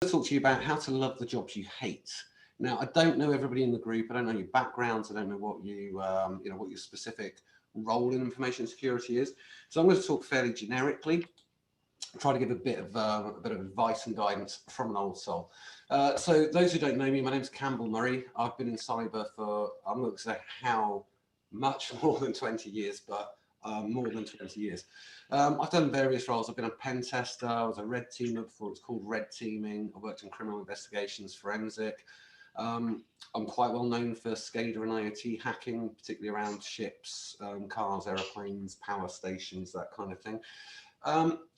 to talk to you about how to love the jobs you hate. Now, I don't know everybody in the group. I don't know your backgrounds. I don't know what what your specific role in information security is. So I'm going to talk fairly generically, try to give a bit of advice and guidance from an old soul. So those who don't know me, my name's Campbell Murray. I've been in cyber for, I'm not going to say how much more than 20 years, but more than 20 years. I've done various roles. I've been a pen tester. I was a red teamer before it was called red teaming. I worked in criminal investigations, forensic. I'm quite well known for SCADA and IoT hacking, particularly around ships, cars, aeroplanes, power stations, that kind of thing.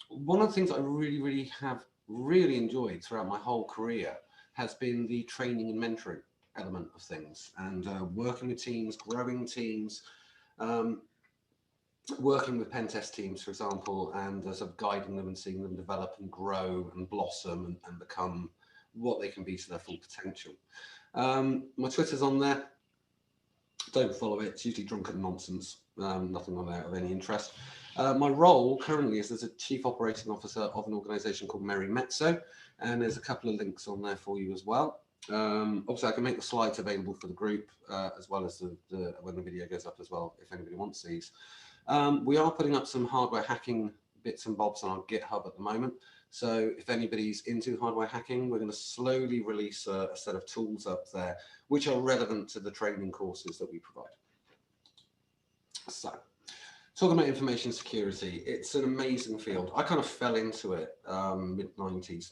One of the things I really have enjoyed throughout my whole career has been the training and mentoring element of things, and working with teams, growing teams, working with pen test teams, for example, and sort of guiding them and seeing them develop and grow and blossom and become what they can be to their full potential. My Twitter's on there. Don't follow it. It's usually drunken nonsense. Nothing on there of any interest. My role currently is as a Chief Operating Officer of an organisation called Merry Mezzo, and there's a couple of links on there for you as well. Obviously, I can make the slides available for the group as well as when the video goes up as well, if anybody wants these. We are putting up some hardware hacking bits and bobs on our GitHub at the moment. So if anybody's into hardware hacking, we're going to slowly release a set of tools up there, which are relevant to the training courses that we provide. So, talking about information security, it's an amazing field. I kind of fell into it mid-90s,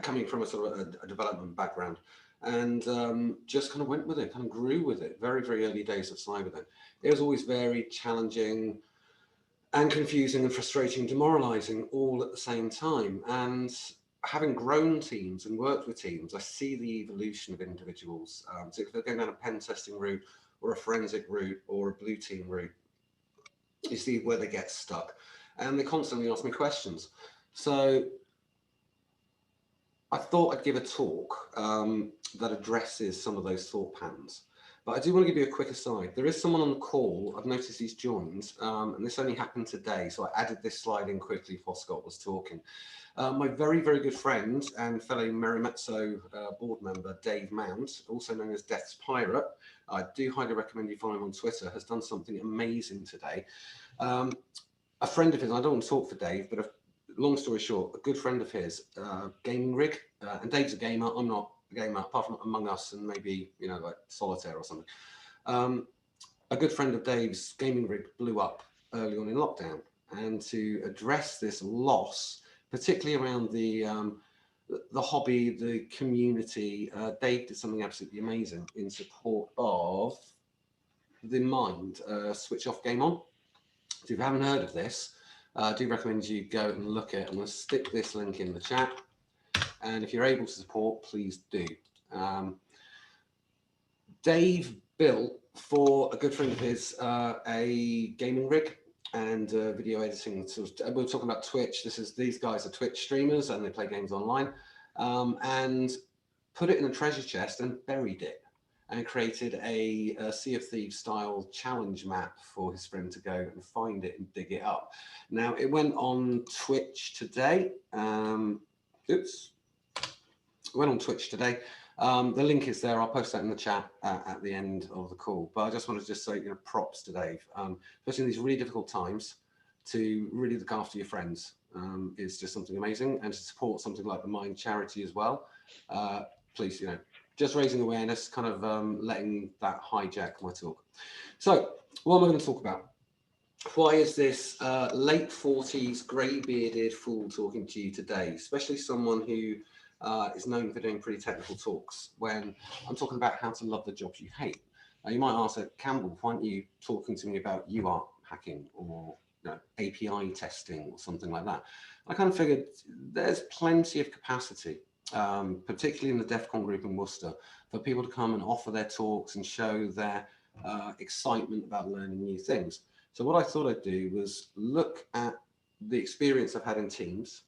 coming from a sort of a development background, and just kind of went with it, kind of grew with it. Very, very early days of cyber then. It was always very challenging and confusing and frustrating, demoralizing all at the same time. And having grown teams and worked with teams, I see the evolution of individuals. So if they're going down a pen testing route or a forensic route or a blue team route, you see where they get stuck. And they constantly ask me questions. So I thought I'd give a talk that addresses some of those thought patterns. But I do want to give you a quick aside. There is someone on the call. I've noticed he's joined, and this only happened today, so I added this slide in quickly while Scott was talking. My very, very good friend and fellow Merry Mezzo board member, Dave Mount, also known as Death's Pirate, I do highly recommend you follow him on Twitter, has done something amazing today. A friend of his, I don't want to talk for Dave, but long story short, a good friend of his, gaming rig, and Dave's a gamer, I'm not a gamer, apart from Among Us and maybe, like Solitaire or something. A good friend of Dave's gaming rig blew up early on in lockdown, and to address this loss, particularly around the hobby, the community, Dave did something absolutely amazing in support of the Mind Switch Off Game On. So if you haven't heard of this, I do recommend you go and look at it. I'm going to stick this link in the chat, and if you're able to support, please do. Dave built for a good friend of his a gaming rig and video editing. We're talking about Twitch. These guys are Twitch streamers and they play games online, and put it in a treasure chest and buried it, and created a Sea of Thieves style challenge map for his friend to go and find it and dig it up. Now, it went on Twitch today. It went on Twitch today. The link is there. I'll post that in the chat at the end of the call. But I just want to say, props to Dave, especially in these really difficult times, to really look after your friends is just something amazing, and to support something like the Mind charity as well. Please, just raising awareness, kind of letting that hijack my talk. So what am I going to talk about? Why is this late 40s, grey-bearded fool talking to you today, especially someone who is known for doing pretty technical talks, when I'm talking about how to love the jobs you hate? You might ask, Campbell, why aren't you talking to me about UART hacking or API testing or something like that? I kind of figured there's plenty of capacity, particularly in the DEFCON group in Worcester, for people to come and offer their talks and show their excitement about learning new things. So what I thought I'd do was look at the experience I've had in teams,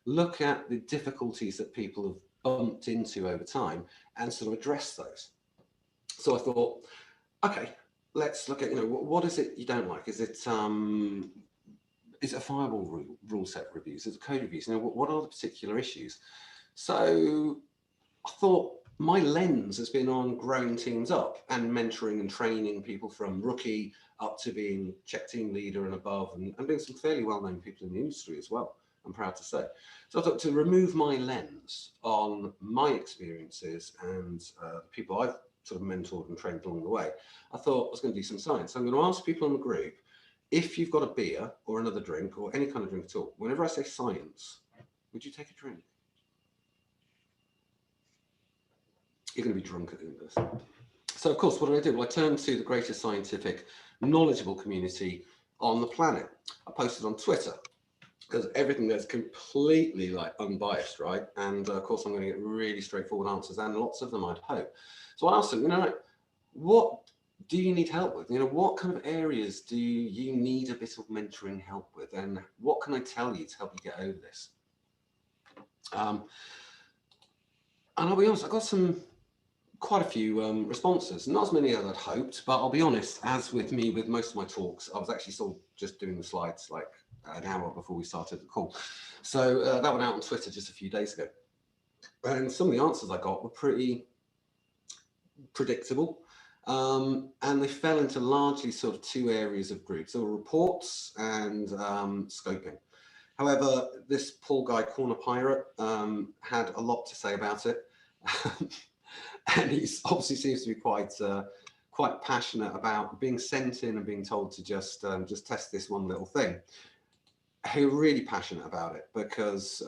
look at the difficulties that people have bumped into over time, and sort of address those. So I thought, okay, let's look at, what is it you don't like? Is it is it a firewall rule set reviews? Is it code reviews? You know, what are the particular issues? So I thought my lens has been on growing teams up and mentoring and training people from rookie up to being check team leader and above, and being some fairly well-known people in the industry as well, I'm proud to say. So I thought to remove my lens on my experiences and the people I've sort of mentored and trained along the way, I thought I was going to do some science. So I'm going to ask people in the group, if you've got a beer or another drink or any kind of drink at all, whenever I say science, would you take a drink? You're going to be drunk at the end of this. So, of course, what did I do? Well, I turned to the greatest scientific, knowledgeable community on the planet. I posted on Twitter, because everything there's completely like unbiased, right? And of course, I'm going to get really straightforward answers, and lots of them, I'd hope. So I asked them, you know, like, what do you need help with? You know, what kind of areas do you need a bit of mentoring help with? And what can I tell you to help you get over this? And I'll be honest, I got quite a few responses, not as many as I'd hoped, but I'll be honest, as with me with most of my talks, I was actually still just doing the slides like an hour before we started the call. So that went out on Twitter just a few days ago. And some of the answers I got were pretty predictable. And they fell into largely sort of two areas of groups. There were reports and scoping. However, this poor guy, Corner Pirate, had a lot to say about it. And he obviously seems to be quite passionate about being sent in and being told to just test this one little thing. He was really passionate about it because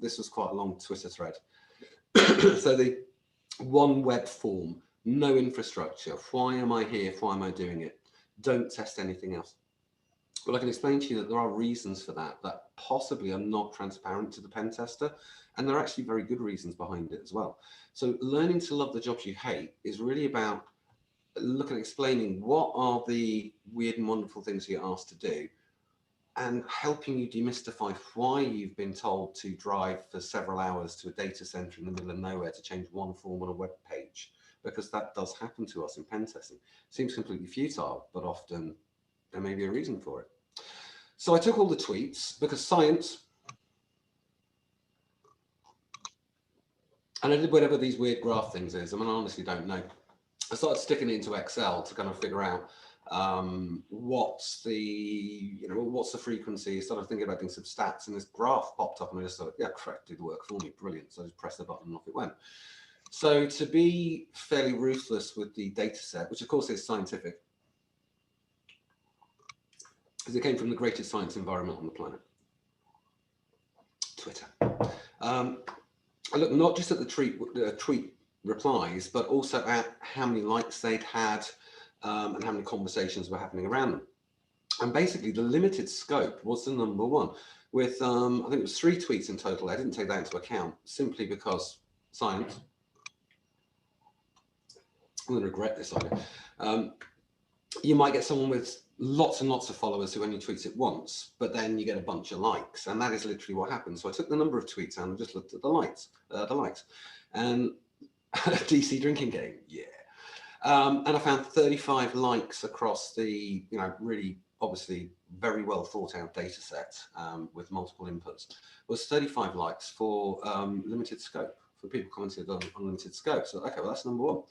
this was quite a long Twitter thread. So the one web form, no infrastructure. Why am I here? Why am I doing it? Don't test anything else. Well, I can explain to you that there are reasons for that possibly are not transparent to the pen tester, and there are actually very good reasons behind it as well. So learning to love the jobs you hate is really about looking at explaining what are the weird and wonderful things you're asked to do, and helping you demystify why you've been told to drive for several hours to a data center in the middle of nowhere to change one form on a web page, because that does happen to us in pen testing. Seems completely futile, but often there may be a reason for it. So I took all the tweets because science, and I did whatever these weird graph things is. I mean, I honestly don't know. I started sticking it into Excel to kind of figure out what's the frequency. I started thinking about doing some stats, and this graph popped up, and I just thought, yeah, correct, do the work for me, brilliant. So I just pressed the button and off it went. So to be fairly ruthless with the data set, which of course is scientific, because it came from the greatest science environment on the planet, Twitter. I looked not just at the tweet replies, but also at how many likes they'd had and how many conversations were happening around them. And basically, the limited scope was the number one, with I think it was 3 tweets in total. I didn't take that into account simply because science. I'm going to regret this idea. You might get someone with lots and lots of followers who only tweets it once, but then you get a bunch of likes, and that is literally what happened. So I took the number of tweets and just looked at the likes, and DC drinking game, yeah. And I found 35 likes across the, really obviously very well thought out data set with multiple inputs. Was 35 likes for limited scope, for people commented on limited scope. So okay, well that's number one.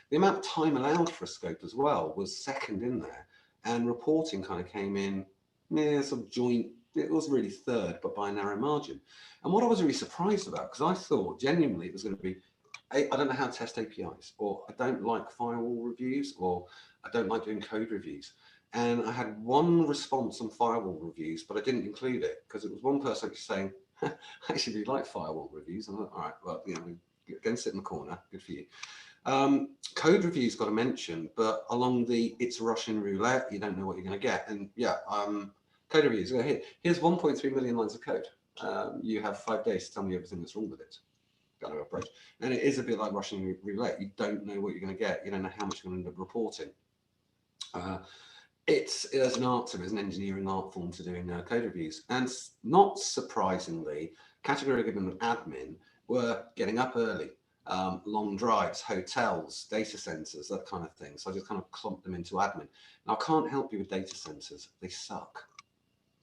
The amount of time allowed for a scope as well was second in there, and reporting kind of came in near some joint. It was really third, but by a narrow margin. And what I was really surprised about, because I thought genuinely it was going to be, I don't know how to test APIs, or I don't like firewall reviews, or I don't like doing code reviews. And I had one response on firewall reviews, but I didn't include it because it was one person actually saying, I actually really like firewall reviews. I'm like, all right, well, go and sit in the corner. Good for you. Code reviews got a mention, but along the it's Russian roulette, you don't know what you're going to get. And yeah, code reviews. Here's 1.3 million lines of code. You have 5 days to tell me everything that's wrong with it. Kind of approach. And it is a bit like Russian roulette. You don't know what you're going to get. You don't know how much you're going to end up reporting. It's an art to it, it's an engineering art form to doing code reviews. And not surprisingly, category given admin were getting up early. Long drives, hotels, data centers, that kind of thing. So I just kind of clumped them into admin. Now, I can't help you with data centers. They suck.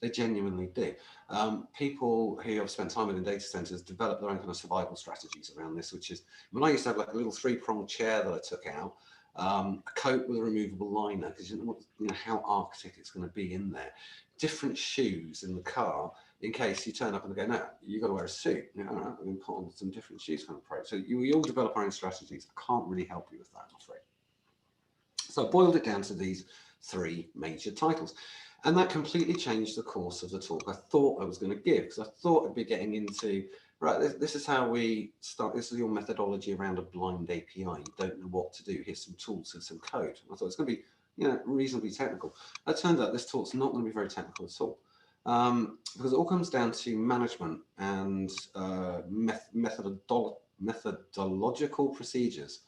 They genuinely do. People who have spent time within data centers develop their own kind of survival strategies around this, which is, when I used to have like a little 3-pronged chair that I took out, a coat with a removable liner, because you don't know how Arctic it's going to be in there. Different shoes in the car, in case you turn up and they go, no, you've got to wear a suit. You know, all right, we're going to put on some different shoes kind of approach. So we all develop our own strategies. I can't really help you with that, I'm afraid. So I boiled it down to these 3 major titles. And that completely changed the course of the talk I thought I was going to give, because I thought I'd be getting into, right, this is how we start, this is your methodology around a blind API. You don't know what to do. Here's some tools, here's some code. I thought it's going to be, reasonably technical. It turned out this talk's not going to be very technical at all, because it all comes down to management and methodological procedures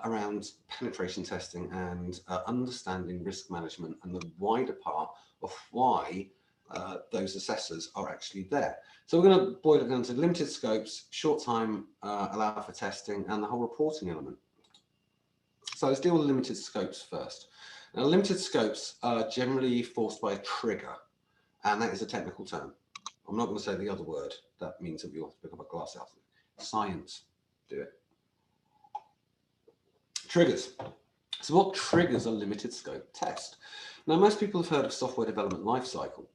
around penetration testing and understanding risk management and the wider part of why those assessors are actually there. So we're going to boil it down to limited scopes, short time allowed for testing, and the whole reporting element. So let's deal with limited scopes first. Now, limited scopes are generally forced by a trigger, and that is a technical term. I'm not going to say the other word. That means that we all have to pick up a glass out of it. Science, do it. Triggers. So what triggers a limited scope test? Now, most people have heard of software development lifecycle.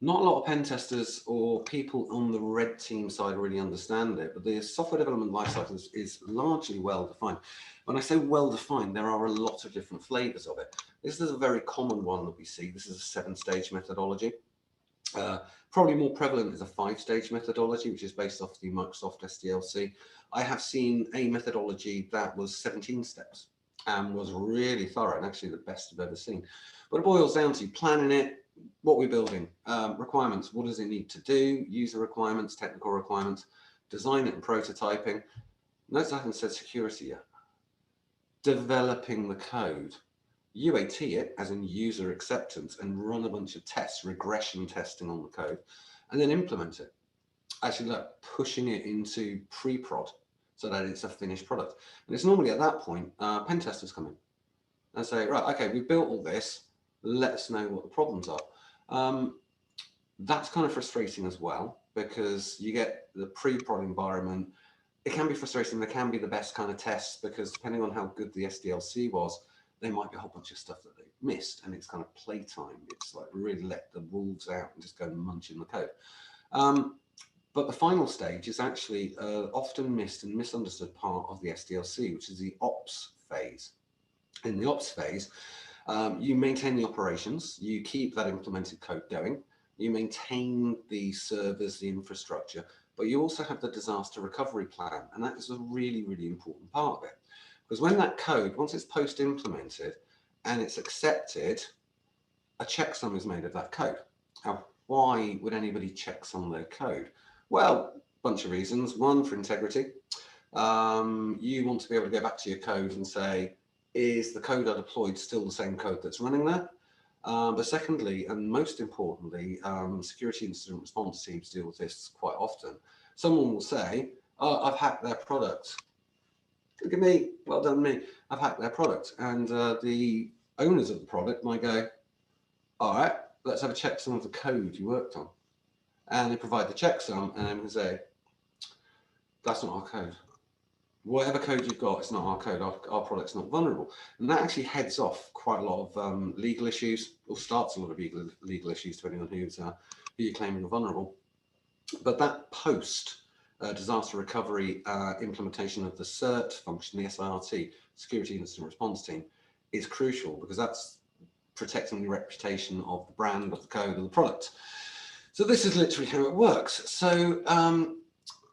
Not a lot of pen testers or people on the red team side really understand it, but the software development lifecycle is largely well defined. When I say well defined, there are a lot of different flavors of it. This is a very common one that we see. This is a 7-stage methodology. Probably more prevalent is a 5-stage methodology, which is based off the Microsoft SDLC. I have seen a methodology that was 17 steps and was really thorough and actually the best I've ever seen. But it boils down to planning it, what we're building, requirements, what does it need to do, user requirements, technical requirements, design it and prototyping. Notice I haven't said security yet. Developing the code. UAT it, as in user acceptance, and run a bunch of tests, regression testing on the code, and then implement it. Actually, look, pushing it into pre-prod so that it's a finished product. And it's normally at that point, pen testers come in and say, right, okay, we've built all this, let us know what the problems are. That's kind of frustrating as well, because you get the pre-prod environment. It can be frustrating. There can be the best kind of tests, because depending on how good the SDLC was, there might be a whole bunch of stuff that they missed, and it's kind of playtime. It's like really let the wolves out and just go and munch in the code. But the final stage is actually often missed and misunderstood part of the SDLC, which is the ops phase. In the ops phase, you maintain the operations, you keep that implemented code going, you maintain the servers, the infrastructure, but you also have the disaster recovery plan, and that is a really, really important part of it. Because when that code, once it's post-implemented and it's accepted, a checksum is made of that code. Now, why would anybody checksum their code? Well, a bunch of reasons. One, for integrity. You want to be able to go back to your code and say, is the code I deployed still the same code that's running there? But secondly, and most importantly, security incident response teams deal with this quite often. Someone will say, oh, I've hacked their product. Look at me, well done me, I've hacked their product. And the owners of the product might go, all right, let's have a checksum of the code you worked on. And they provide the checksum, and then we say, that's not our code. Whatever code you've got, it's not our code, our product's not vulnerable. And that actually heads off quite a lot of legal issues, or starts a lot of legal issues, depending on who you're claiming are vulnerable. But that post disaster recovery implementation of the CERT function, the SIRT, Security Incident Response Team, is crucial, because that's protecting the reputation of the brand, of the code, of the product. So this is literally how it works. So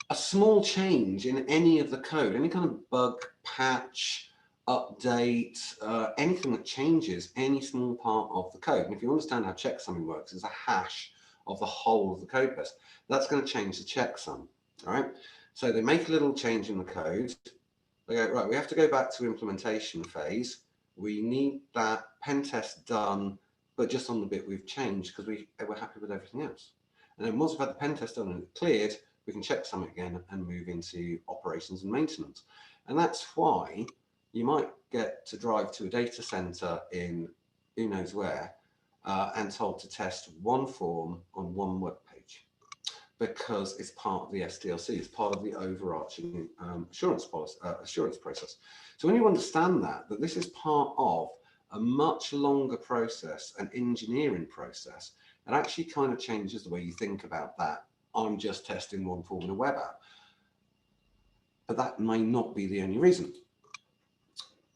a small change in any of the code, any kind of bug, patch, update, anything that changes any small part of the code. And if you understand how checksumming works, it's a hash of the whole of the code base. That's going to change the checksum. All right. So they make a little change in the code. They go, right, we have to go back to implementation phase. We need that pen test done, but just on the bit we've changed, because we're happy with everything else. And then once we've had the pen test done and cleared, we can checksum it again and move into operations and maintenance. And that's why you might get to drive to a data center in who knows where, and told to test one form on one web page because it's part of the SDLC, it's part of the overarching assurance process. So when you understand that this is part of a much longer process, an engineering process, it actually kind of changes the way you think about that. I'm just testing one form in a web app. But that may not be the only reason.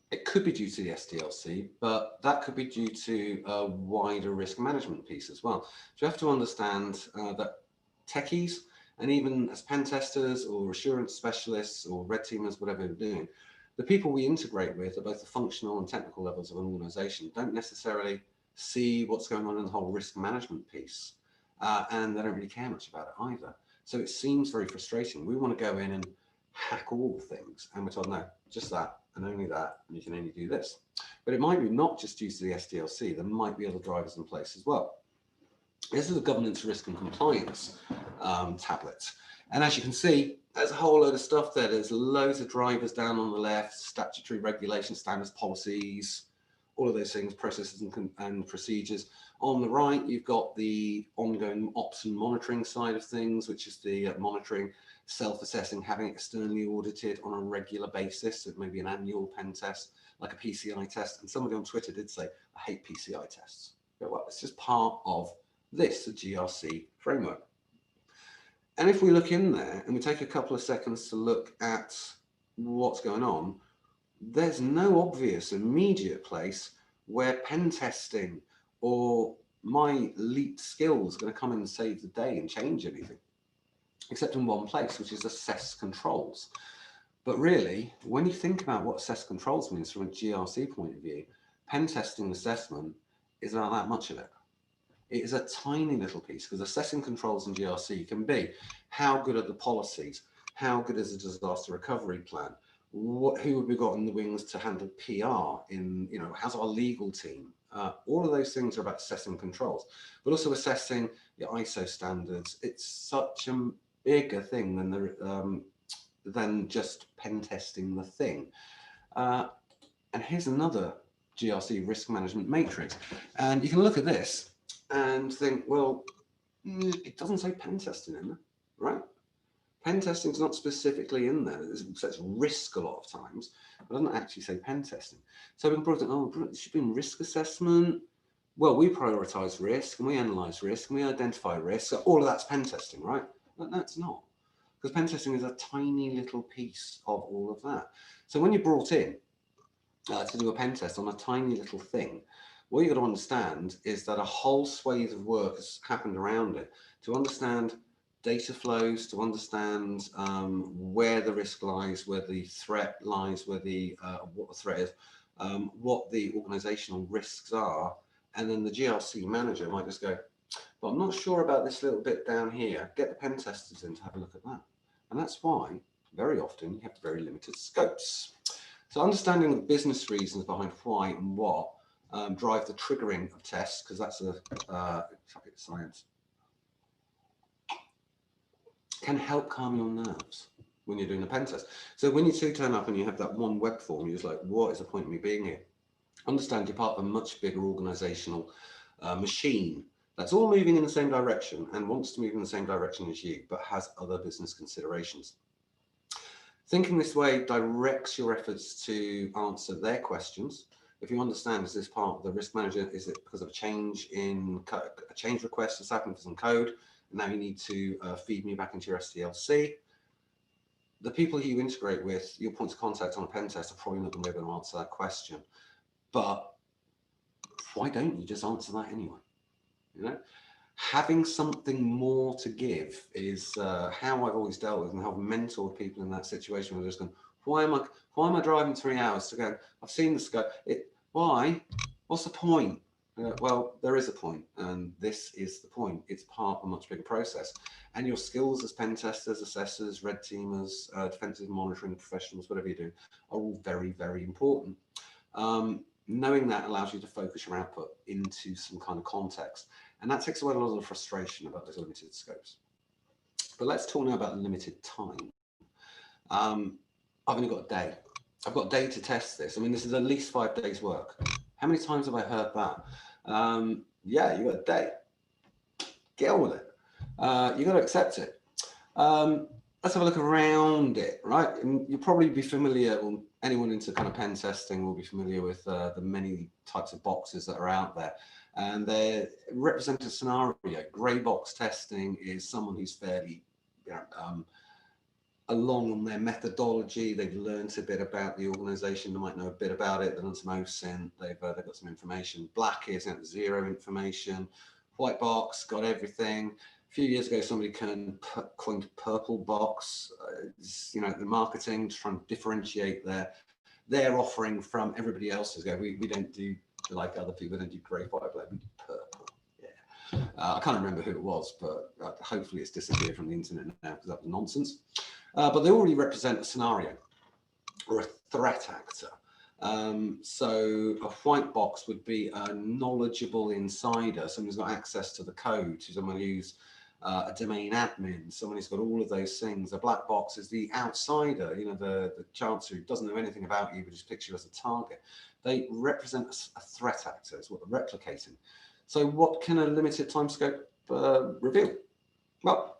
It could be due to the SDLC, but that could be due to a wider risk management piece as well. So you have to understand that techies, and even as pen testers or assurance specialists or red teamers, whatever they're doing, the people we integrate with at both the functional and technical levels of an organization don't necessarily see what's going on in the whole risk management piece. And they don't really care much about it either. So it seems very frustrating. We want to go in and hack all the things, and we're told, no, just that and only that, and you can only do this. But it might be not just due to the SDLC, there might be other drivers in place as well. This is a governance, risk and compliance tablet. And as you can see, there's a whole load of stuff there. There's loads of drivers down on the left, statutory regulations, standards, policies, all of those things, processes and procedures. On the right, you've got the ongoing ops and monitoring side of things, which is the monitoring, self-assessing, having it externally audited on a regular basis. It may be an annual pen test, like a PCI test. And somebody on Twitter did say, I hate PCI tests. But well, it's just part of this, the GRC framework. And if we look in there and we take a couple of seconds to look at what's going on, there's no obvious immediate place where pen testing or my leaped skills are going to come in and save the day and change anything, except in one place, which is assess controls. But really, when you think about what assess controls means from a GRC point of view, pen testing assessment is about that much of it. It is a tiny little piece, because assessing controls in GRC can be how good are the policies, how good is the disaster recovery plan, who have we got in the wings to handle PR in, how's our legal team? All of those things are about assessing controls, but also assessing your ISO standards. It's such a bigger thing than just pen testing the thing. And here's another GRC risk management matrix. And you can look at this and think, well, it doesn't say pen testing in there, right? Pen testing is not specifically in there. It says risk a lot of times, but it doesn't actually say pen testing. So we can probably think, it should be in risk assessment. Well, we prioritize risk and we analyze risk and we identify risk. So all of that's pen testing, right? But no, it's not. Because pen testing is a tiny little piece of all of that. So when you're brought in to do a pen test on a tiny little thing, what you've got to understand is that a whole swathe of work has happened around it to understand data flows, to understand where the risk lies, where the threat lies, where what the threat is, what the organizational risks are. And then the GRC manager might just go, but I'm not sure about this little bit down here. Get the pen testers in to have a look at that. And that's why very often you have very limited scopes. So understanding the business reasons behind why and what drive the triggering of tests, because that's a science, can help calm your nerves when you're doing a pen test. So when you two turn up and you have that one web form, you're just like, what is the point of me being here? Understand you're part of a much bigger organizational machine that's all moving in the same direction and wants to move in the same direction as you, but has other business considerations. Thinking this way directs your efforts to answer their questions. If you understand, is this part of the risk manager? Is it because of a change in a change request that's happened for some code? And now you need to feed me back into your SDLC. The people who you integrate with, your points of contact on a pen test, are probably not going to be able to answer that question. But why don't you just answer that anyway? Having something more to give is how I've always dealt with and how I've mentored people in that situation where they're just going, why am I driving 3 hours to go? I've seen the scope. Why? What's the point? Well, there is a point, and this is the point. It's part of a much bigger process. And your skills as pen testers, assessors, red teamers, defensive monitoring professionals, whatever you do, are all very, very important. Knowing that allows you to focus your output into some kind of context. And that takes away a lot of the frustration about those limited scopes. But let's talk now about limited time. I've only got a day. I've got a day to test this. I mean, this is at least 5 days work. How many times have I heard that? Yeah, you got a day. Get on with it. You got to accept it. Let's have a look around it, right? And you'll probably be familiar, or anyone into kind of pen testing will be familiar with the many types of boxes that are out there. And they represent a scenario. Grey box testing is someone who's fairly along on their methodology. They've learned a bit about the organization. They might know a bit about it. They've done some OSINT. They've got some information. Black is zero information. White box got everything. A few years ago, somebody coined purple box, the marketing to try and differentiate their offering from everybody else's. We don't do like other people. We don't do grey, white, black. We do purple. Yeah. I can't remember who it was, but hopefully it's disappeared from the internet now because that was nonsense. But they already represent a scenario or a threat actor. So a white box would be a knowledgeable insider, someone who's got access to the code, someone who's a domain admin, someone who's got all of those things. A black box is the outsider, the chancer who doesn't know anything about you but just picks you as a target. They represent a threat actor, is what they're replicating. So what can a limited time scope reveal? Well,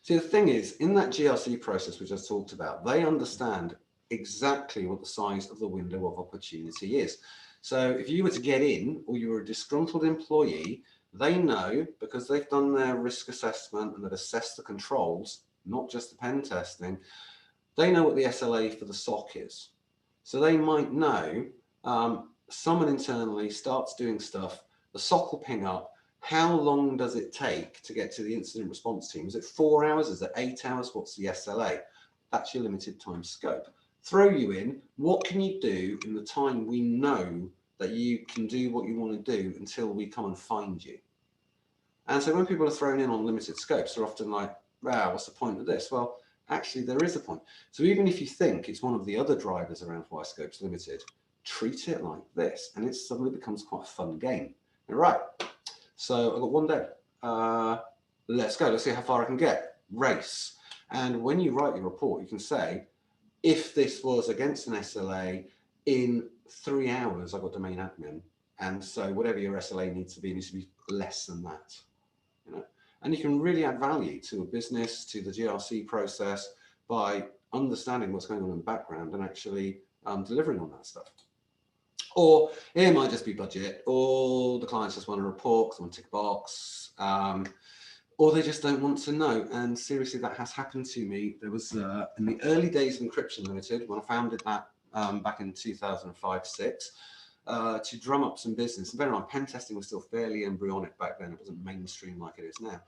see, the thing is, in that GRC process we just talked about, they understand exactly what the size of the window of opportunity is. So if you were to get in, or you were a disgruntled employee, they know, because they've done their risk assessment and they've assessed the controls, not just the pen testing, they know what the SLA for the SOC is. So they might know someone internally starts doing stuff, the SOC will ping up. How long does it take to get to the incident response team? Is it 4 hours? Is it 8 hours? What's the SLA? That's your limited time scope. Throw you in, what can you do in the time we know that you can do what you want to do until we come and find you? And so when people are thrown in on limited scopes, they're often like, wow, what's the point of this? Well, actually there is a point. So even if you think it's one of the other drivers around why scope's limited, treat it like this, and it suddenly becomes quite a fun game. All right. So I've got 1 day. Let's go. Let's see how far I can get. Race. And when you write your report, you can say, if this was against an SLA, in 3 hours, I've got domain admin. And so whatever your SLA needs to be less than that. And you can really add value to a business, to the GRC process, by understanding what's going on in the background and actually delivering on that stuff. Or it might just be budget, or the clients just want a report because they want to tick a box, or they just don't want to know. And seriously, that has happened to me. There was in the early days of Encryption Limited, when I founded that back in 2005-06, to drum up some business. And bear in mind, pen testing was still fairly embryonic back then. It wasn't mainstream like it is now.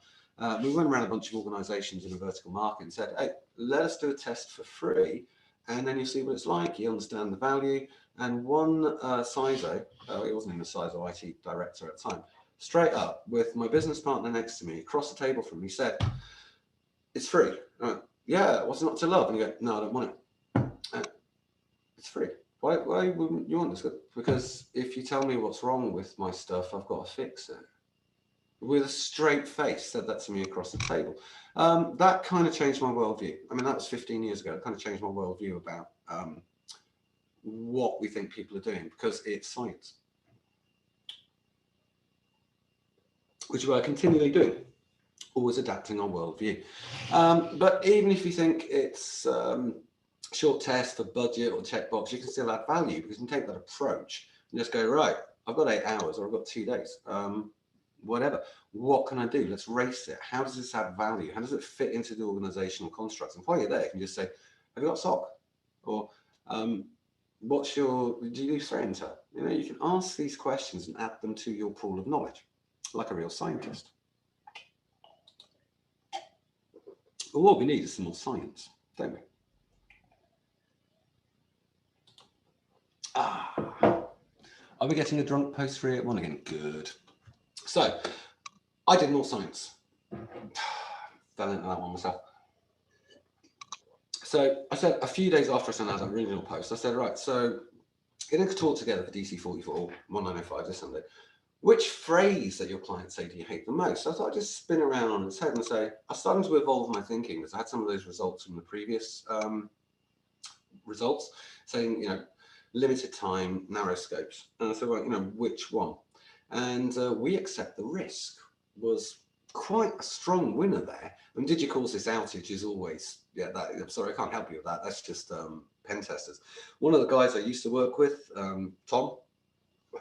We went around a bunch of organizations in a vertical market and said, hey, let us do a test for free, and then you see what it's like. You understand the value. And one CISO, he wasn't even a CISO, IT director at the time, straight up with my business partner next to me, across the table from me, said, it's free. I went, yeah, what's not to love? And he go, no, I don't want it. It's free. Why wouldn't you want this? Because if you tell me what's wrong with my stuff, I've got to fix it. With a straight face, said that to me across the table. That kind of changed my worldview. I mean, that was 15 years ago. It kind of changed my worldview about what we think people are doing, because it's science, which is what I continually do, always adapting our worldview. But even if you think it's short test for budget or checkbox, you can still add value, because you can take that approach and just go, right, I've got 8 hours or I've got 2 days, whatever. What can I do? Let's race it. How does this add value? How does it fit into the organizational constructs? And while you're there, you can just say, have you got SOC? Or what's your, do you do threat intel? You can ask these questions and add them to your pool of knowledge, like a real scientist. But what we need is some more science, don't we? Are we getting a drunk post 3 at 1 again? Good. So I did more science. Fell into that one myself. So I said, a few days after I sent out that original post, I said, right, so in a talk together for DC 44, 1905 this Sunday, which phrase that your clients say do you hate the most? So I thought I'd just spin around on its head and say, I started to evolve my thinking, because I had some of those results from the previous results saying, limited time, narrow scopes. And I said, well, which one? And we accept the risk was quite a strong winner there. And did you cause this outage is always, yeah, that, I'm sorry, I can't help you with that. That's just pen testers. One of the guys I used to work with, Tom,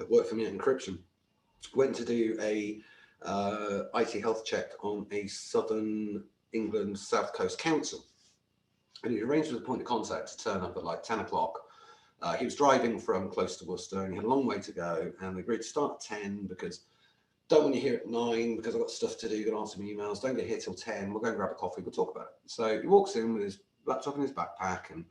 worked for me at Encryption, went to do a IT health check on a Southern England South Coast council. And he arranged with a point of contact to turn up at like 10 o'clock. He was driving from close to Worcester and he had a long way to go, and they agreed to start at 10 because don't want you here at 9 because I've got stuff to do, got to answer some emails, don't get here till 10, we'll go and grab a coffee, we'll talk about it. So he walks in with his laptop in his backpack and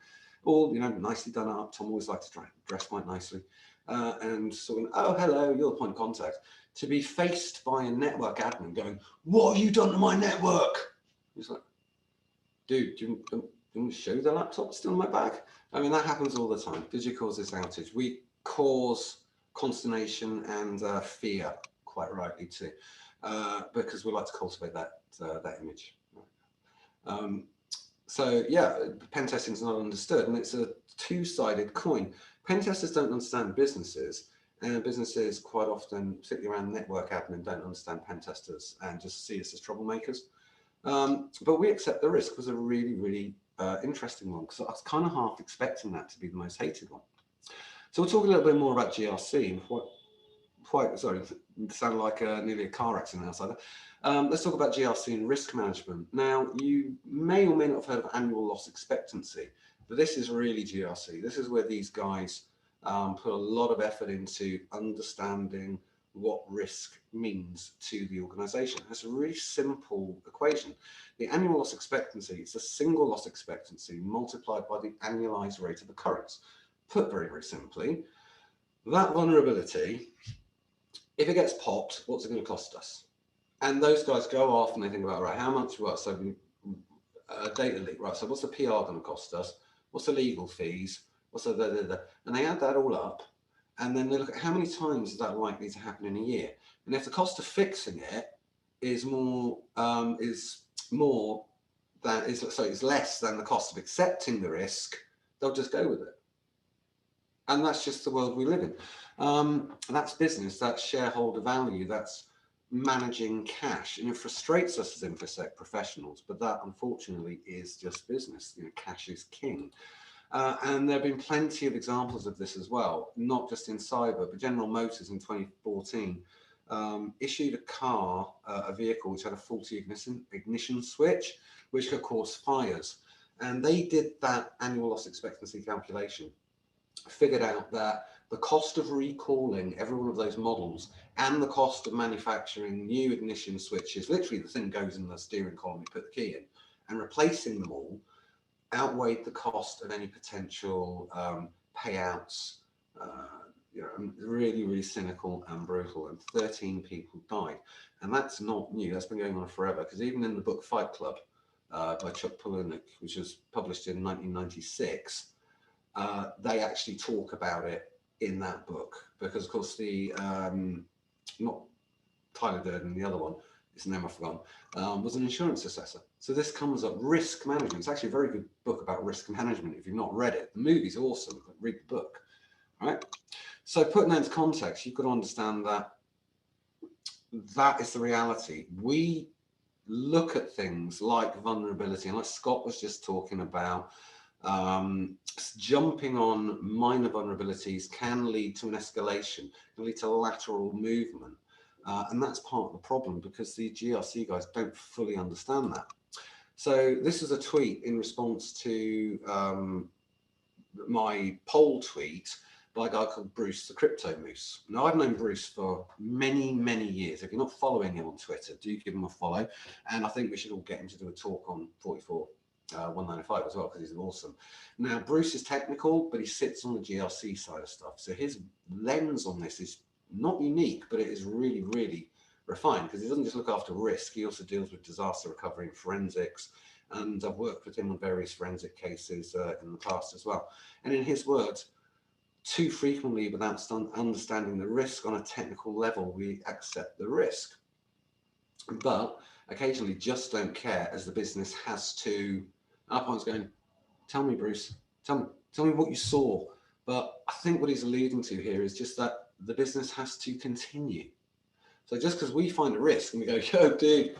all, nicely done up. Tom always likes to dress quite nicely. And sort of, oh, hello, you're the point of contact. To be faced by a network admin going, what have you done to my network? He's like, dude, do you want to show the laptop still in my bag? I mean, that happens all the time. Did you cause this outage? We cause consternation and fear, quite rightly too, because we like to cultivate that image. So yeah, pen testing is not understood, and it's a two-sided coin. Pen testers don't understand businesses, and businesses quite often, particularly around network admin, don't understand pen testers and just see us as troublemakers. But we accept the risk was a really, really interesting one, because I was kind of half expecting that to be the most hated one. So we'll talk a little bit more about GRC. Sorry, it sounded like nearly a car accident outside there. Let's talk about GRC and risk management. Now, you may or may not have heard of annual loss expectancy, but this is really GRC. This is where these guys put a lot of effort into understanding what risk means to the organization. It's a really simple equation. The annual loss expectancy is a single loss expectancy multiplied by the annualized rate of occurrence. Put very, very simply, that vulnerability, if it gets popped, what's it going to cost us? And those guys go off and they think about, right, how much, well, so data leak, right, so what's the PR going to cost us? What's the legal fees? What's the, and they add that all up, and then they look at how many times is that likely to happen in a year. And if the cost of fixing it is less than the cost of accepting the risk, they'll just go with it. And that's just the world we live in. That's business, that's shareholder value, that's managing cash. And it frustrates us as InfoSec professionals, but that unfortunately is just business. Cash is king. And there have been plenty of examples of this as well, not just in cyber, but General Motors in 2014 issued a vehicle which had a faulty ignition switch, which could cause fires. And they did that annual loss expectancy calculation, figured out that the cost of recalling every one of those models and the cost of manufacturing new ignition switches, literally the thing goes in the steering column, you put the key in, and replacing them all, outweighed the cost of any potential payouts. Really, really cynical and brutal, and 13 people died. And that's not new, that's been going on forever, because even in the book Fight Club by Chuck Palahniuk, which was published in 1996, they actually talk about it in that book, because of course the not Tyler Durden, the other one, his name I've forgotten, was an insurance assessor. So this comes up, risk management. It's actually a very good book about risk management if you've not read it. The movie's awesome, but read the book, right? So putting that into context, you've got to understand that that is the reality. We look at things like vulnerability, and like Scott was just talking about, jumping on minor vulnerabilities can lead to an escalation, can lead to lateral movement. And that's part of the problem, because the GRC guys don't fully understand that. So this is a tweet in response to my poll tweet by a guy called Bruce the Crypto Moose. Now, I've known Bruce for many, many years. If you're not following him on Twitter, do give him a follow. And I think we should all get him to do a talk on 195 as well, because he's awesome. Now, Bruce is technical, but he sits on the GRC side of stuff. So his lens on this is not unique, but it is really, really refined, because he doesn't just look after risk. He also deals with disaster recovery and forensics. And I've worked with him on various forensic cases in the past as well. And in his words, too frequently, without understanding the risk on a technical level, we accept the risk. But occasionally just don't care, as the business has to. Our partner's going, tell me, Bruce, tell me what you saw. But I think what he's alluding to here is just that the business has to continue. So just because we find a risk and we go, yo, dude,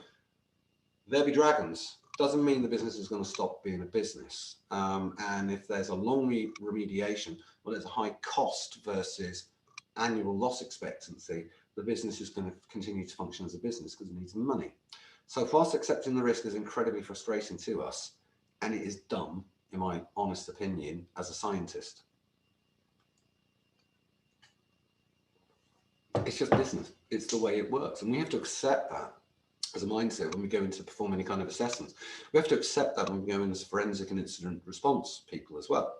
there be dragons, doesn't mean the business is going to stop being a business. And if there's a long remediation, well, there's a high cost versus annual loss expectancy, the business is going to continue to function as a business because it needs money. So whilst accepting the risk is incredibly frustrating to us, and it is dumb, in my honest opinion, as a scientist, it's just business. It's the way it works. And we have to accept that as a mindset when we go into perform any kind of assessments. We have to accept that when we go in as forensic and incident response people as well.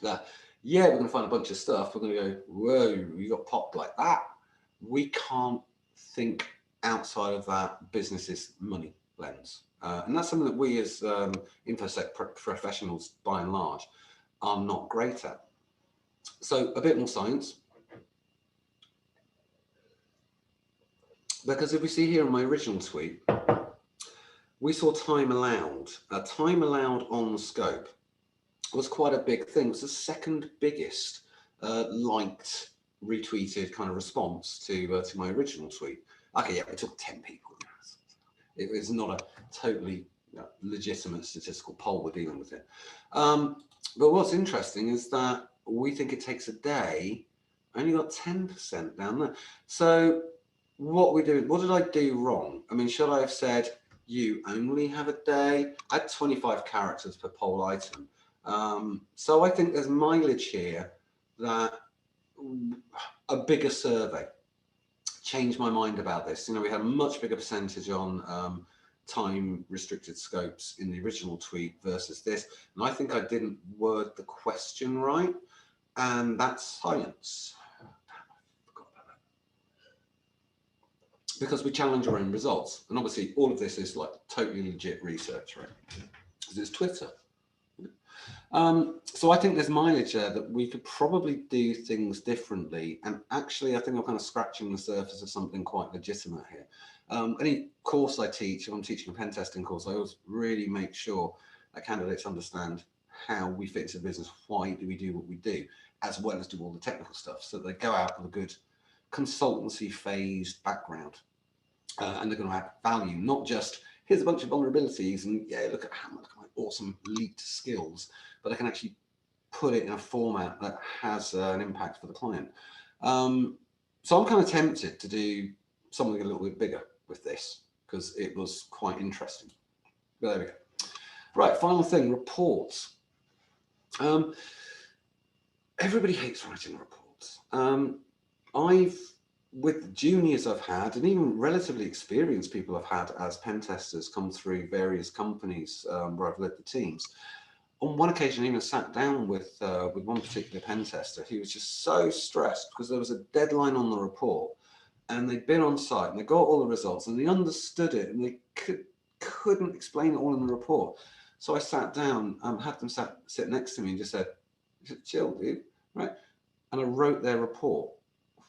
That, yeah, we're going to find a bunch of stuff. We're going to go, whoa, you got popped like that. We can't think outside of that business's money lens. And that's something that we as InfoSec professionals, by and large, are not great at. So a bit more science. Because if we see here in my original tweet, we saw time allowed. Time allowed on scope was quite a big thing. It was the second biggest liked, retweeted kind of response to my original tweet. Okay, yeah, it took 10 people. It was not a totally legitimate statistical poll we're dealing with here. But what's interesting is that we think it takes a day, only got 10% down there. So what did I do wrong? I mean, should I have said you only have a day? I had 25 characters per poll item. So I think there's mileage here that a bigger survey changed my mind about this. You know, we had a much bigger percentage on time restricted scopes in the original tweet versus this. And I think I didn't word the question right. And that's science. Because we challenge our own results. And obviously all of this is like totally legit research, right? Because it's Twitter. So I think there's mileage there that we could probably do things differently. And actually, I think I'm kind of scratching the surface of something quite legitimate here. Any course I teach, if I'm teaching a pen testing course, I always really make sure that candidates understand how we fit into the business, why do we do what we do, as well as do all the technical stuff, so they go out with a good consultancy phased background. And they're going to add value, not just here's a bunch of vulnerabilities and yeah, look at how much awesome leaked skills, but I can actually put it in a format that has an impact for the client. So I'm kind of tempted to do something a little bit bigger with this because it was quite interesting. But there we go. Right, final thing, reports. Everybody hates writing reports. With juniors I've had, and even relatively experienced people I've had as pen testers come through various companies where I've led the teams. On one occasion, I even sat down with one particular pen tester. He was just so stressed because there was a deadline on the report, and they'd been on site and they got all the results and they understood it and they couldn't explain it all in the report. So I sat down, had them sit next to me and just said, chill, dude, right? And I wrote their report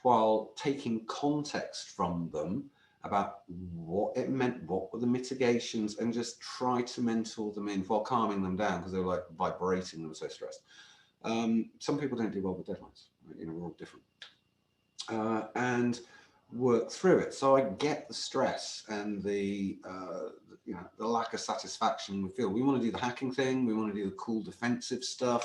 while taking context from them about what it meant, what were the mitigations, and just try to mentor them in while calming them down because they were like vibrating, they were so stressed. Some people don't do well with deadlines, right? You know, we're all different. And work through it. So I get the stress and the lack of satisfaction we feel. We want to do the hacking thing, we want to do the cool defensive stuff.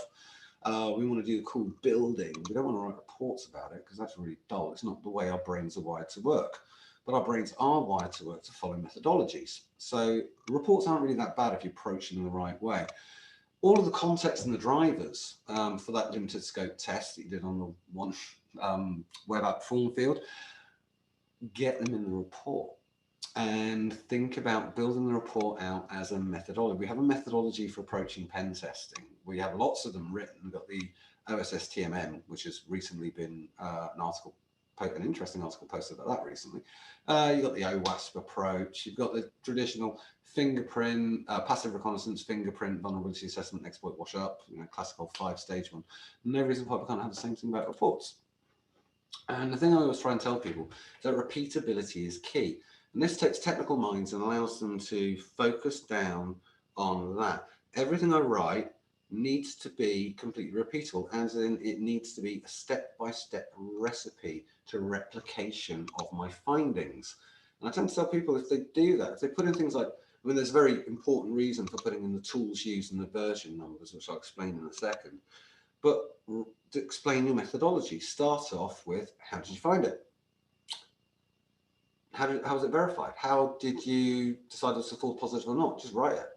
We want to do cool building. We don't want to write reports about it because that's really dull. It's not the way our brains are wired to work. But our brains are wired to work to follow methodologies. So reports aren't really that bad if you approach them the right way. All of the context and the drivers for that limited scope test that you did on the one web app form field, get them in the report. And think about building the report out as a methodology. We have a methodology for approaching pen testing. We have lots of them written. We've got the OSSTMM, which has recently been an interesting article posted about that recently. You've got the OWASP approach. You've got the traditional fingerprint, passive reconnaissance, fingerprint, vulnerability assessment, exploit wash up, classical 5-stage one. No reason why we can't have the same thing about reports. And the thing I always try and tell people is that repeatability is key. And this takes technical minds and allows them to focus down on that. Everything I write needs to be completely repeatable, as in it needs to be a step-by-step recipe to replication of my findings. And I tend to tell people, if they do that, if they put in things like, I mean, there's a very important reason for putting in the tools used and the version numbers, which I'll explain in a second. But to explain your methodology, start off with, how did you find it? How was it verified? How did you decide it was a false positive or not? Just write it.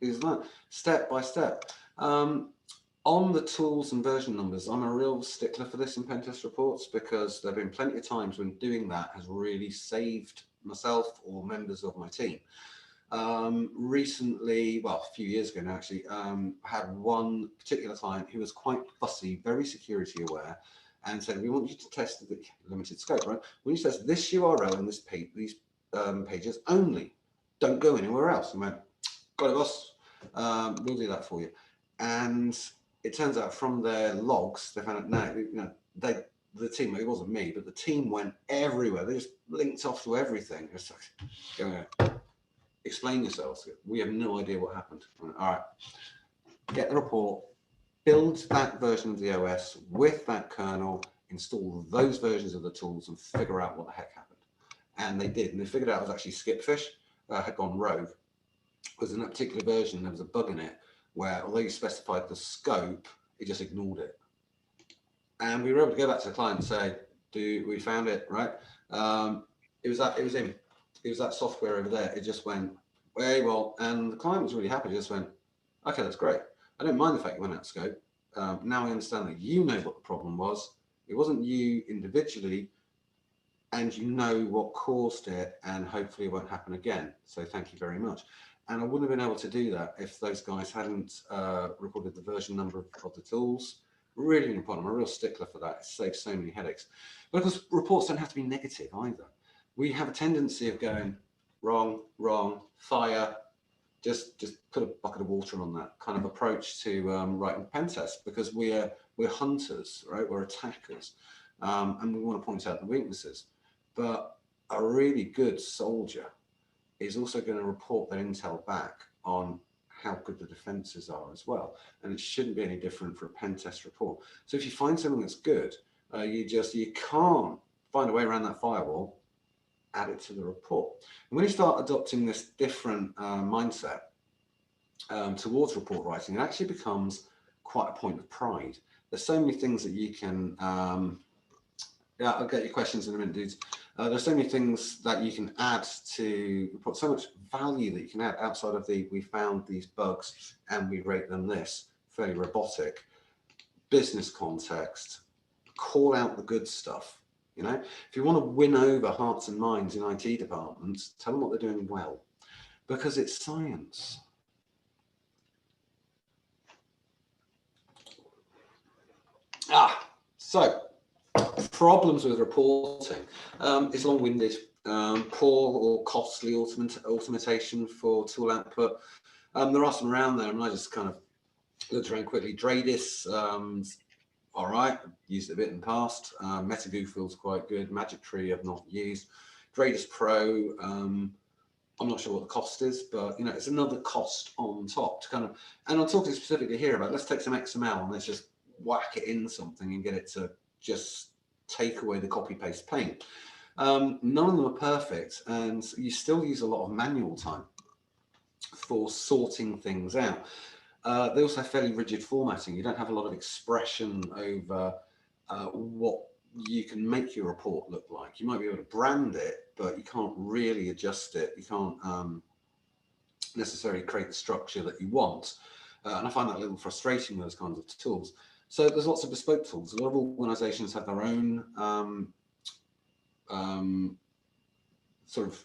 Is that step by step. On the tools and version numbers, I'm a real stickler for this in pen test reports, because there have been plenty of times when doing that has really saved myself or members of my team. Recently, well, a few years ago now actually, I had one particular client who was quite fussy, very security aware, and said, we want you to test the limited scope, right? We need to test this URL and this page, these pages only. Don't go anywhere else. And went, got it, boss. We'll do that for you. And it turns out from their logs, they found out, no, the team, it wasn't me, but the team went everywhere. They just linked off to everything. It's like, explain yourselves. We have no idea what happened. All right, get the report, build that version of the OS with that kernel, install those versions of the tools, and figure out what the heck happened. And they did, and they figured out it was actually Skipfish had gone rogue. Because in that particular version, there was a bug in it where, although you specified the scope, it just ignored it. And we were able to go back to the client and say, we found it, right? It was that software over there. It just went very well. And the client was really happy. Just went, okay, that's great. I don't mind the fact you went out of scope. Now I understand that you know what the problem was. It wasn't you individually, and you know what caused it, and hopefully it won't happen again. So thank you very much. And I wouldn't have been able to do that if those guys hadn't recorded the version number of the tools. Really important. I'm a real stickler for that. It saves so many headaches. But of course, reports don't have to be negative either. We have a tendency of going wrong, fire, just put a bucket of water on that kind of approach to writing pen tests, because we're hunters, right? We're attackers, and we want to point out the weaknesses. But a really good soldier is also going to report their intel back on how good the defenses are as well. And it shouldn't be any different for a pen test report. So if you find something that's good, you can't find a way around that firewall, add it to the report. And when you start adopting this different mindset towards report writing, it actually becomes quite a point of pride. There's so many things that you can, yeah, I'll get your questions in a minute, dudes. There's so many things that you can add to report, so much value that you can add outside of we found these bugs and we rate them this, fairly robotic. Business context, call out the good stuff. You know, if you want to win over hearts and minds in IT departments, tell them what they're doing well, because it's science. So problems with reporting is long-winded, poor or costly automation for tool output. There are some around there, and I just kind of looked around quickly. Dradis, all right, used it a bit in the past. MetaGoo feels quite good. Magic Tree I've not used. Dradis Pro, I'm not sure what the cost is, but you know, it's another cost on top to kind of, and I'm talking specifically here about, let's take some XML and let's just whack it in something and get it to just take away the copy paste pain. None of them are perfect, and you still use a lot of manual time for sorting things out. They also have fairly rigid formatting. You don't have a lot of expression over what you can make your report look like. You might be able to brand it, but you can't really adjust it. You can't necessarily create the structure that you want. And I find that a little frustrating with those kinds of tools. So there's lots of bespoke tools. A lot of organizations have their own sort of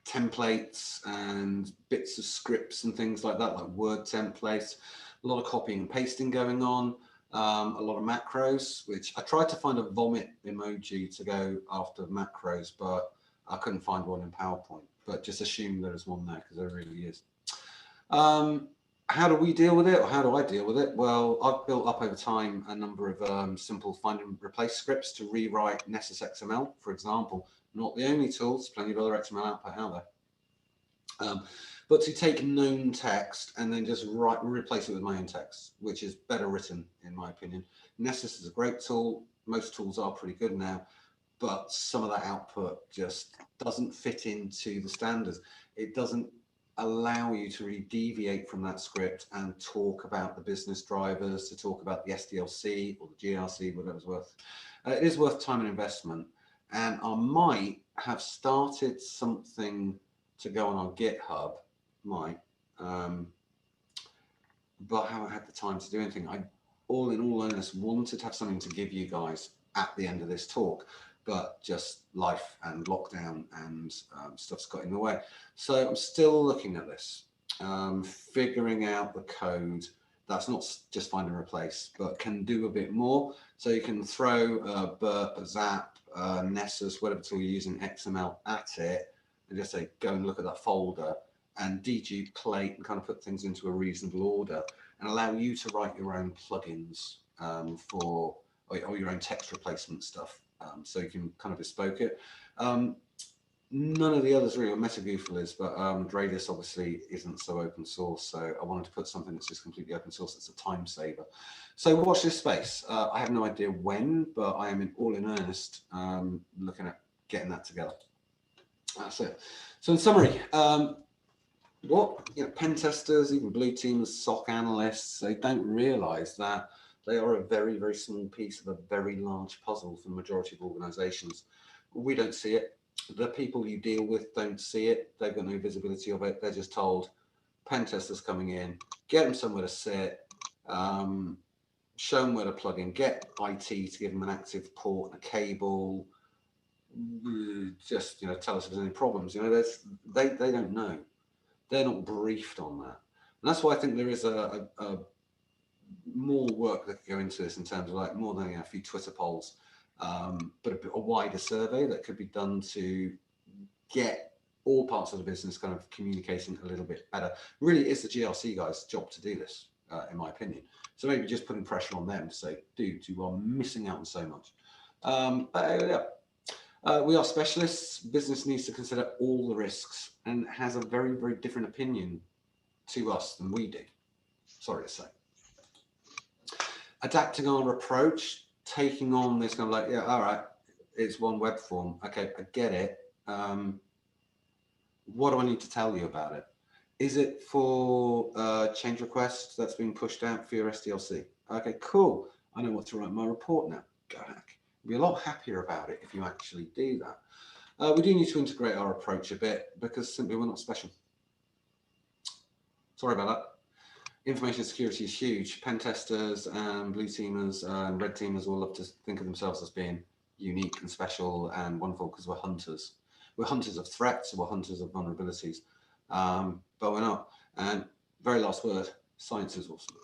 templates and bits of scripts and things like that, like Word templates, a lot of copying and pasting going on, a lot of macros, which I tried to find a vomit emoji to go after macros, but I couldn't find one in PowerPoint, but just assume there is one there because there really is. How do we deal with it, or how do I deal with it? Well, I've built up over time a number of simple find and replace scripts to rewrite Nessus XML, for example. Not the only tools, plenty of other XML output out there. But to take known text and then just replace it with my own text, which is better written, in my opinion. Nessus is a great tool. Most tools are pretty good now, but some of that output just doesn't fit into the standards. It doesn't allow you to really deviate from that script and talk about the business drivers, to talk about the SDLC or the GRC, whatever it's worth. It is worth time and investment. And I might have started something to go on GitHub, but I haven't had the time to do anything. I, all in all earnest, wanted to have something to give you guys at the end of this talk, but just life and lockdown and stuff's got in the way. So I'm still looking at this, figuring out the code that's not just find and replace, but can do a bit more. So you can throw a burp, a zap, Nessus, whatever tool you're using, XML at it, and just say, go and look at that folder and deduplicate and kind of put things into a reasonable order and allow you to write your own plugins for or your own text replacement stuff. So you can kind of bespoke it. None of the others really, what Metagoofle is, but Radius obviously isn't so open source. So I wanted to put something that's just completely open source. That's a time saver. So watch this space. I have no idea when, but I am all in earnest looking at getting that together. That's it. So in summary, pen testers, even blue teams, SOC analysts, they don't realize that they are a very, very small piece of a very large puzzle for the majority of organizations. We don't see it. The people you deal with don't see it. They've got no visibility of it. They're just told, pen testers coming in, get them somewhere to sit, show them where to plug in, get IT to give them an active port and a cable, just tell us if there's any problems. They don't know. They're not briefed on that. And that's why I think there is a more work that could go into this in terms of like more than a few Twitter polls, but a wider survey that could be done to get all parts of the business kind of communicating a little bit better. Really, it's the GRC guys' job to do this, in my opinion. So maybe just putting pressure on them to say, dude, you are missing out on so much. We are specialists. Business needs to consider all the risks and has a very, very different opinion to us than we do. Sorry to say. Adapting our approach, taking on this kind of like, yeah, all right, it's one web form. Okay, I get it. What do I need to tell you about it? Is it for change request that's being pushed out for your SDLC? Okay, cool. I know what to write in my report now. Go heck. Be a lot happier about it if you actually do that. We do need to integrate our approach a bit because simply we're not special. Sorry about that. Information security is huge. Pen testers and blue teamers and red teamers will love to think of themselves as being unique and special and wonderful because we're hunters. We're hunters of threats, we're hunters of vulnerabilities, but we're not. And very last word, science is awesome.